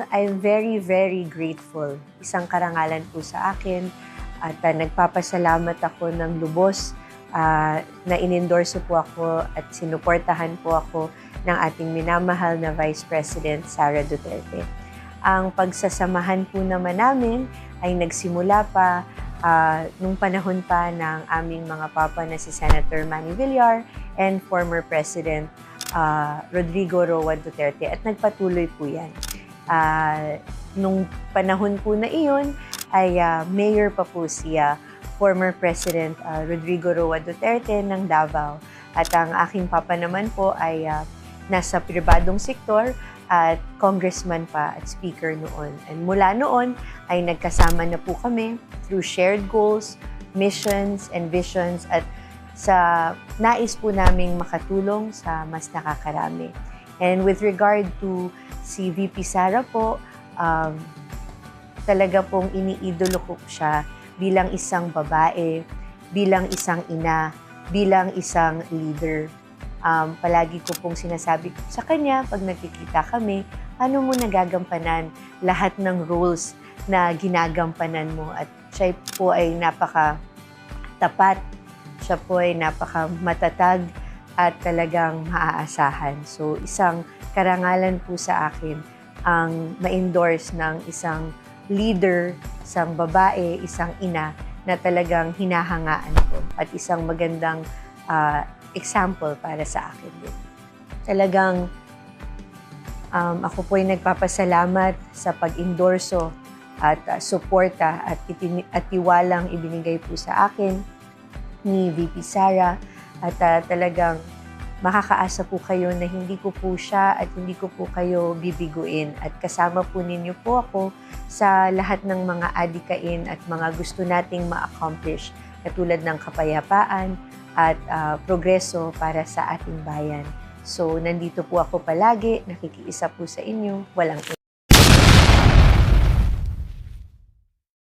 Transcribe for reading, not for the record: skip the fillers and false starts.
I'm very, very grateful. Isang karangalan po sa akin at nagpapasalamat ako ng lubos na inendorso po ako at sinuportahan po ako ng ating minamahal na Vice President Sara Duterte. Ang pagsasamahan po naman namin ay nagsimula pa nung panahon pa ng aming mga papa na si Senator Manny Villar and former President Rodrigo Roa Duterte at nagpatuloy po yan. Nung panahon po na iyon ay mayor pa po siya, former President Rodrigo Roa Duterte ng Davao. At ang aking papa naman po ay nasa pribadong sektor at congressman pa at speaker noon. And mula noon ay nagkasama na po kami through shared goals, missions, and visions at sa nais po naming makatulong sa mas nakakarami. And with regard to si VP Sara po, talaga pong iniidolo ko siya bilang isang babae, bilang isang ina, bilang isang leader. Palagi ko pong sinasabi sa kanya pag nagkikita kami, ano mo nagagampanan lahat ng roles na ginagampanan mo. At siya po ay napaka-tapat, siya po ay napaka-matatag at talagang maaasahan. So isang karangalan po sa akin ang ma-endorse ng isang leader, isang babae, isang ina na talagang hinahangaan ko at isang magandang example para sa akin din. Talagang ako po ay nagpapasalamat sa pag-endorso at suporta at tiwalang ibinigay po sa akin ni VP Sara at talagang makakaasa po kayo na hindi ko po siya at hindi ko po kayo bibiguin at kasama po ninyo po ako sa lahat ng mga adikain at mga gusto nating ma-accomplish katulad ng kapayapaan at progreso para sa ating bayan. So, nandito po ako palagi, nakikiisa po sa inyo, walang